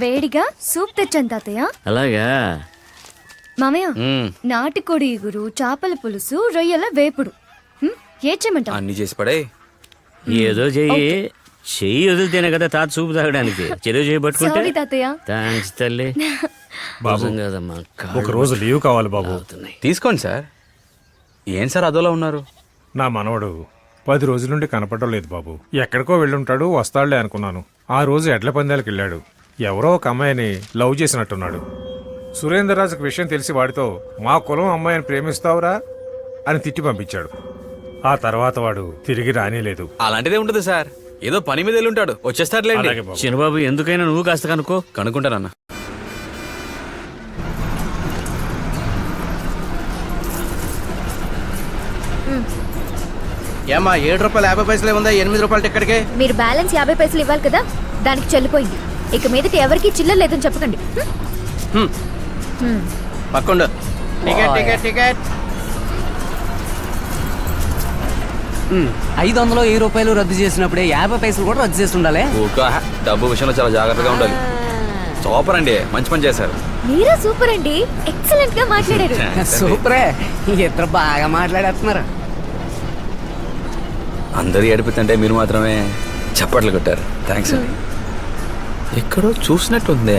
వేడిగా సూప్ తెచ్చాను తాతయ్య. అలాగా మామయ్య, నాటుకోడి ఇగురు, చేపల పులుసు, రొయ్యల వేపుడు. ఏ చేయమంటావు? అన్ని చేసి పడే. ఏదో చెయ్యి వదిలితేనే కదా తాత చూపు తాగడానికి. చెరువు సారీ చేయబట్టుకుంటే తాతయ్య. థ్యాంక్స్ తల్లి. బాబు కదమ్మా, ఒక రోజు లీవ్ కావాలి బాబు. తీసుకోండి సార్. ఏం సార్ అదోలా ఉన్నారు? నా మనవడు 10 రోజుల నుండి కనపడడం లేదు బాబు. ఎక్కడికో వెళ్ళుంటాడు, వస్తాడులే అనుకున్నాను. ఆ రోజు ఎడ్ల పందాలకు వెళ్ళాడు. ఎవరో ఒక అమ్మాయిని లవ్ చేసినట్టున్నాడు. సురేంద్రరాజుకు విషయం తెలిసి వాడితో మా కులం అమ్మాయిని ప్రేమిస్తావురా అని తిట్టి పంపించాడు. ఆ తర్వాత వాడు తిరిగి రానేలేదు. అలాంటిదే ఉంటుంది సార్. ఏదో పని మీద వెళ్ళి ఉంటాడు, వచ్చేస్తాడులేండి. అలాగే బాబు. చిన్నబాబు, ఎందుకైనా నువ్వు కాస్త కనుక్కో. కనుక్కుంటానన్న. ఏమా ₹7.50 ఉందా? ₹8 టికెట్కే. మీరు బ్యాలెన్స్ 50 పైసలు ఇవ్వాలి కదా, దానికి చెల్లిపోయింది. ఇక మీదకి ఎవరికి చిల్లర లేదని చెప్పకండి. పక్కండు. Ticket ticket ticket. 500 ₹1000 రద్దు చేసినప్పుడే 50 పైసలు కూడా రద్దు చేసి ఉండాలి. డబ్బు విషయంలో చాలా జాగ్రత్తగా ఉండాలి. సూపర్ అండి, మంచి పని చేశారు. మీరే సూపర్ అండి, ఎక్సలెంట్ గా మాట్లాడారు. సూపరే, ఇద్దరు బాగా మాట్లాడేస్తున్నారు. అందరూ ఏడిపిస్తుంటే మీరు మాత్రమే చప్పట్లు కొట్టారు. థ్యాంక్స్ అండి. ఎక్కడో చూసినట్టుందే.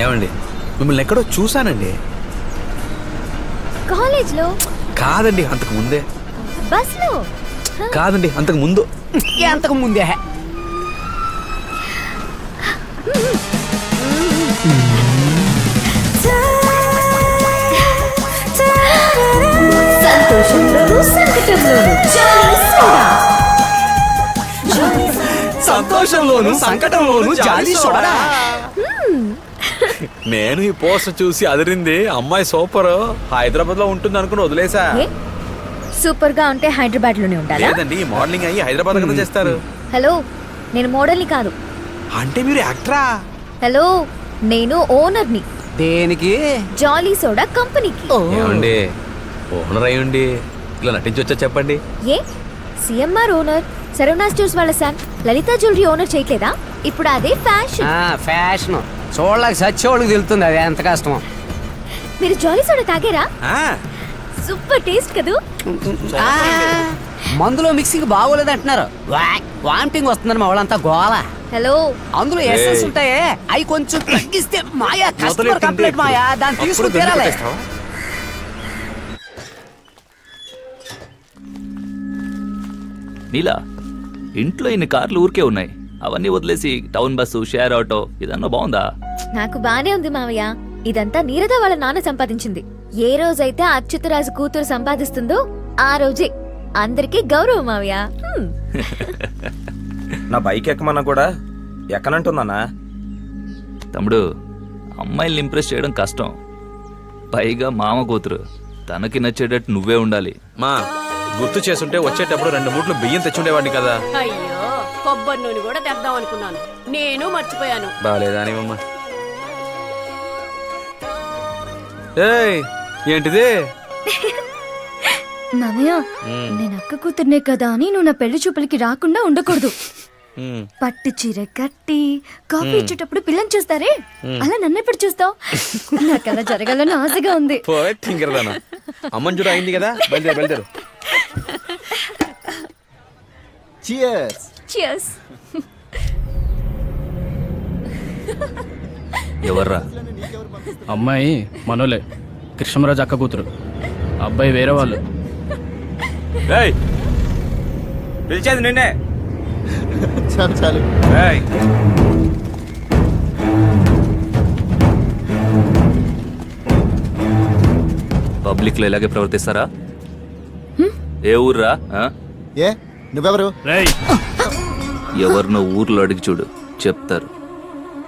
ఏమండి, మిమ్మల్ని ఎక్కడో చూసానండి. కాలేజ్ లో కాదండి, అంతకు ముందే. బస్ లో కాదండి, అంతకు ముందు. ఎంతకు ముందే. సంతోషంలోను సంకటంలోను జాలీ సోడా. సంతోషంలోను సంకటంలోను జాలి సోడా. నేను ఈ పోస్టర్ చూసి అదిరింది. అమ్మాయి సూపర్, హైదరాబాద్ లో ఉంటుంది అనుకుని వదిలేసా. సూపర్ గా ఉంటే హైదరాబాద్ లోనే ఉండాలా? లేదండి, మోడలింగ్ అయ్యి హైదరాబాద్ కదా చేస్తారు. హలో, నేను మోడల్ని కాదు. అంటే మీరు యాక్టరా? హలో, నేను ఓనర్ని. దేనికి? జాలీ సోడా కంపెనీకి. ఏమండి, ఓనర్ అయ్యండి ఇలా నటించొచ్చా చెప్పండి. ఏ సిఎంఆర్ ఓనర్, సరవణా స్టోర్స్ వాళ్ళ సన్ లలిత జ్యువెలరీ ఓనర్ చేయట్లేదా? ఇప్పుడు అదే ఫ్యాషన్. ఫ్యాషన్ చూడలేక సచ్చేవాళ్ళకి తెలుస్తుంది అది ఎంత కష్టమో. మీరు జాలీ సోడా తాగారా? ఆ, సూపర్ టేస్ట్ కదూ. మందులో మిక్సింగ్ బాగోలేదు అంటున్నారు. వామిటింగ్ వస్తుందని మా వాళ్ళంతా గోల. హలో, అందులో ఎసెన్స్ ఉంటాయే, అవి కొంచెం తగ్గిస్తే మాయా కస్టమర్ కంప్లైంట్ మాయా, దాన్ని తీసుకుని తీరాలి. నీలా, ఇంట్లో ఇన్ని కార్లు ఊరికే ఉన్నాయి. అవన్నీ వదిలేసి టౌన్ బస్సు, షేర్ ఆటో ఇదన్నా బాగుందా? నాకు బానే ఉంది మావయ్య. ఇదంతా నీరద వాళ్ళ నాన్న సంపాదించింది. ఏ రోజైతే అచ్యుతరాజు కూతురు సంపాదిస్తుందో ఆ రోజే అందరికీ గౌరవం మావయ్య. నా బైక్ ఎక్కమన్నా కూడా ఎక్కనంటుందన్నా. తమ్ముడు, అమ్మాయిల్ని ఇంప్రెస్ చేయడం కష్టం. పైగా మామ కూతురు, తనకి నచ్చేటట్టు నువ్వే ఉండాలి. మా గుర్తు చేసుంటే వచ్చేటప్పుడు 2 మూట్లు బియ్యం తెచ్చుండేవాడిని కదా. అయ్యో, కొబ్బరి నూనె కూడా తెద్దాం అనుకున్నాను, నేను మర్చిపోయాను. బాగాలేదా అని మమ్మ? ఏయ్, ఏంటిది? మామయ్య, నేను అక్క కూతుర్నే కదా అని నువ్వు నా పెళ్లి చూపులకి రాకుండా ఉండకూడదు. పట్టు చీర కట్టి కాఫీ ఇచ్చేటప్పుడు పిల్లని చూస్తారే, అలా నన్ను ఎప్పుడు చూస్తావు? నాకు అలా జరగాలని ఆశగా ఉంది. అమ్మని చూడ అయింది కదా, బయలుదేరు బయలుదేరు. Cheers. ఎవర్రా? అమ్మాయి మనోలే, కృష్ణరాజు అక్క కూతురు. అబ్బాయి వేరే వాళ్ళు. పిలిచేది నిన్నే. చాలు. పబ్లిక్ లో ఇలాగే ప్రవర్తిస్తారా? ఏ ఊర్రా? ఏ నువ్వెవరు? ఎవరినో ఊర్లో అడిగి చూడు, చెప్తారు.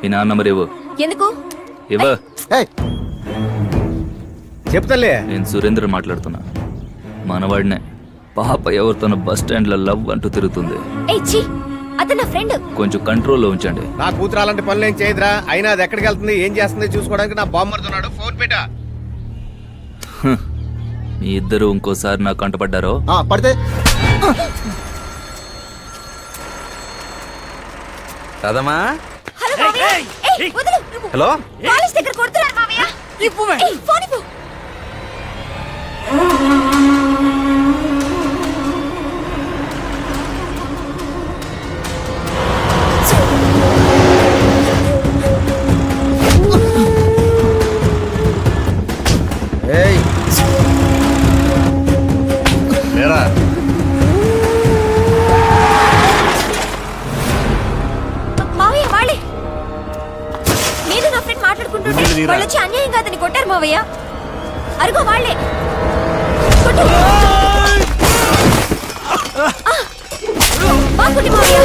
ఈ నాన్న నంబర్ ఇవ్వు. ఎందుకు? ఇవ్వ. చెప్తలే. నేను సురేంద్ర మాట్లాడుతున్నా. మనవాడినే. పాప ఎవరితోనో బస్ స్టాండ్ లో లవ్ అంటూ తిరుగుతుంది. అతను నా ఫ్రెండ్. కొంచెం కంట్రోల్లో ఉంచండి. నా కూతురు అలాంటి పనులు ఏం చేయదురా. అయినా అది ఎక్కడికి వెళ్తుంది, ఏం చేస్తుంది చూసుకోవడానికి నా బామ్మర్తున్నాడు. ఫోన్ పెట్టా. మీ ఇద్దరు ఇంకోసారి నాకు కంటపడ్డారో పడితే రాదమ్మా. మావయ్య ఏయ్, వదులు. హలో కాలేజ్ దగ్గర కొడుతున్నారు మావయ్య. ఏయ్, ఫోన్ ఇవ్వు. ఏయ్ లేరా మావయ్య వాళ్ళే. నేను నా ఫ్రెండ్ మాట్లాడుకుంటుంటే వాళ్ళు వచ్చి అన్యాయం కాదని కొట్టారు మావయ్య. అరుగో వాళ్ళే. కొట్టు. బాగుంది మావయ్య.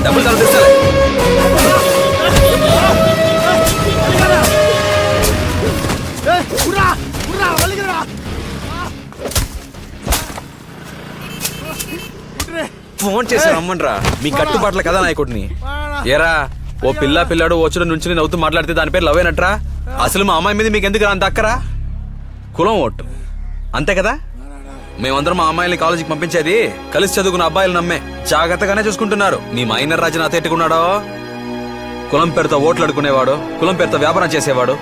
డబ్బులు చాలా తెస్తాలే. ఫోన్ చేసి రమ్మన్రా, మీ కట్టుబాట్ల కదా నాయకుడిని. ఏరా, ఓ పిల్లాడు వచ్చుడు నుంచి నవ్వుతూ మాట్లాడితే దాని పేరు లవ్ అయినట్రా? అసలు మా అమ్మాయి మీద మీకు ఎందుకు అంత అక్కరా? కులం ఓటు అంతే కదా. మేమందరం మా అమ్మాయిని కాలేజీకి పంపించేది కలిసి చదువుకున్న అబ్బాయిలు నమ్మే. జాగ్రత్తగానే చూసుకుంటున్నారు. మీ మైనర్ రాజు నా ఎట్టుకున్నాడో, కులం పేరుతో ఓట్లు అడుకునేవాడు, కులం పేరుతో వ్యాపారం చేసేవాడు,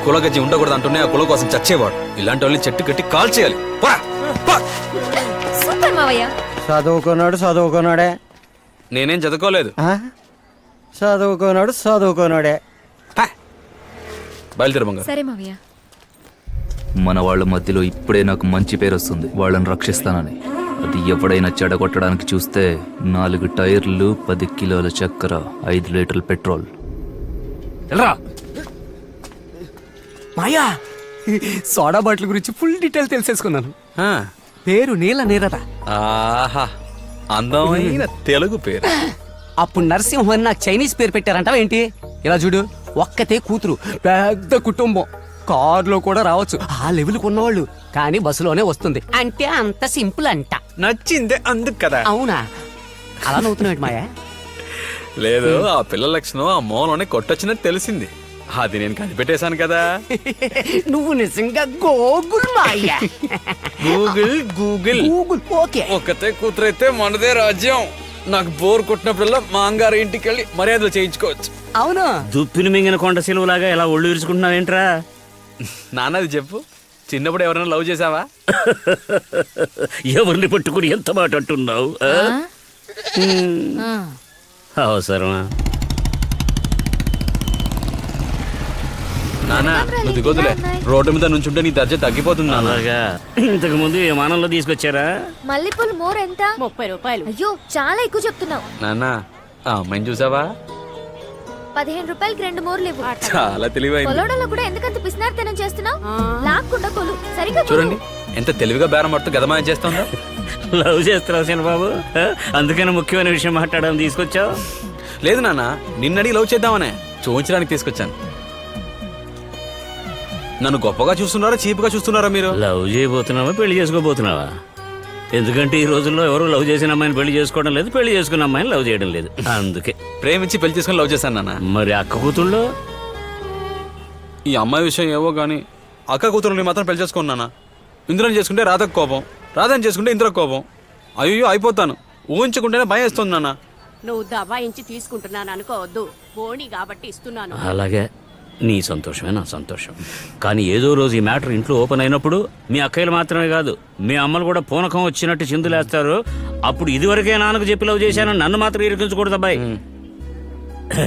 కులగజ్జి ఉండకూడదు అంటూనే ఆ కులం కోసం చచ్చేవాడు. ఇలాంటి వాళ్ళని చెట్టు కట్టి కాల్ చేయాలి. సూపర్ మావయ్య. చదువుకున్నాడే నేనేం చదువుకోలేదు. చదువుకున్నాడే బయలుదేరు బంగారు. సరే మావయ్య. మన వాళ్ళ మధ్యలో ఇప్పుడే నాకు మంచి పేరు వస్తుంది, వాళ్ళని రక్షిస్తానని. అది ఎవడైనా చెడగొట్టడానికి చూస్తే 4 టైర్లు, 10 కిలోల చక్కెర, 5 లీటర్ల పెట్రోల్. వెళ్ళరా. మాయా, సోడా బాటిల్ గురించి ఫుల్ డీటెయిల్ తెలిసేసుకున్నాను. ఆ, పేరు నీల నీరద. ఆహా, అందమైన తెలుగు పేరు. అప్పుడు నరసింహం అని నాకు చైనీస్ పేరు పెట్టారంటావా ఏంటి? ఇలా చూడు, ఒక్కతే కూతురు, పెద్ద కుటుంబం, కారులో కూడా రావచ్చు, ఆ లెవెల్కి ఉన్నవాళ్ళు. కానీ బస్సులోనే వస్తుంది అంటే అంత సింపుల్ అంట. నచ్చిందే అందుకు కదా. అవునా? అలా నవ్వుతున్నాడు మాయా. లేదు, ఆ పిల్ల లక్షణం ఆ మోలోనే కొట్టొచ్చినట్టు తెలిసింది. అది నేను కనిపెట్టేశాను కదా. నువ్వు నిజంగా గోగుల్ మాయా. Google Google Google okay. ఒక్కతే కూతురైతే మనదే రాజ్యం. నాకు బోర్ కొట్టినప్పుడల్లా మా అంగారు ఇంటికి వెళ్ళి మర్యాదలు చేయించుకోవచ్చు. అవును. దుప్పిని మింగిన కొండ సిలువలాగా ఎలా ఒళ్ళు విరుచుకుంటున్నావేంట్రా? నాన్నది చెప్పు, చిన్నప్పుడు ఎవరైనా లవ్ చేసావా? ఎవరిని పట్టుకుని ఎంత మాట అంటున్నావు? అవసరమా? నానా, నువ్వు దిగొద్దులే. రోడ్డు మీద నుంచుంటే నీ దర్జా తగ్గిపోతుంది నాన్న. అలాగా. ఇంతకు ముందు విమానంలో తీసుకొచ్చారా? మల్లెపూలు మోర్ ఎంత? 30 రూపాయలు. అయ్యో చాలా ఎక్కువ చెప్తున్నావు. నాన్న, ఆ అమ్మాయిని చూసావా? 15 రూపాయలకి 2 మోర్లు ఇవ్వు. చాలా తెలివైంది. కొలవడంలో కూడా ఎందుకంత పిసినారితనం చేస్తున్నావు? లాక్కుండా కొలు, సరిగ్గా కొలు. చూడండి ఎంత తెలివిగా బేరం పడుతూ గదమాయం చేస్తుందో. లవ్ చేస్తున్నావు చిన్నబాబు, అందుకని ముఖ్యమైన విషయం మాట్లాడడం తీసుకొచ్చావు. లేదు నాన్న, నిన్నడి లవ్ చేద్దామనే చూపించడానికి తీసుకొచ్చాను. నన్ను గొప్పగా చూస్తున్నారా చీప్గా చూస్తున్నారా మీరు? లవ్ చేయబోతున్నావా, పెళ్లి చేసుకోబోతున్నావా? ఎందుకంటే ఈ రోజుల్లో ఎవరు లవ్ చేసిన అమ్మాయిని పెళ్లి చేసుకోవడం లేదు, పెళ్లి చేసుకున్న అమ్మాయిని లవ్ చేయడం లేదు. అందుకే ప్రేమించి పెళ్లి చేసుకుని లవ్ చేశాను నాన్న. మరి అక్క కూతుళ్ళో ఈ అమ్మాయి విషయం ఏవో కానీ అక్క కూతురుని మాత్రం పెళ్లి చేసుకున్నానా. ఇంద్రని చేసుకుంటే రాధకు కోపం, రాధని చేసుకుంటే ఇంద్రకు కోపం. అయ్యో అయిపోతాను, ఊహించుకుంటేనే భయం వేస్తుంది నాన్న. నువ్వు దబాయించి తీసుకుంటున్నాను అనుకోవద్దు, బోణి కాబట్టి ఇస్తున్నాను. అలాగే, నీ సంతోషమే నా సంతోషం. కానీ ఏదో రోజు ఈ మ్యాటర్ ఇంట్లో ఓపెన్ అయినప్పుడు మీ అక్కయ్యలు మాత్రమే కాదు, మీ అమ్మలు కూడా పూనకం వచ్చినట్టు చిందులేస్తారు. అప్పుడు ఇదివరకే నాన్నకు చెప్పి లవ్ చేశాను, నన్ను మాత్రం ఇరికించకూడదు అబ్బాయి.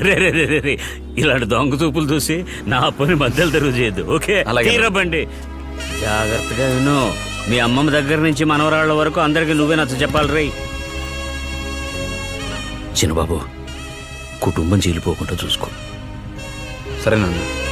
రే రే రే రే, ఇలాంటి దొంగ చూపులు చూసి నా పని మధ్యలో తెరుగు చేయొద్దు. ఓకే, తీరబండి. జాగ్రత్తగా విను, మీ అమ్మమ్మ దగ్గర నుంచి మనవరాళ్ళ వరకు అందరికీ నువ్వే నచ్చ చెప్పాలి. రై చిన్నబాబు, కుటుంబం చీలిపోకుండా చూసుకో. సరేనన్నా.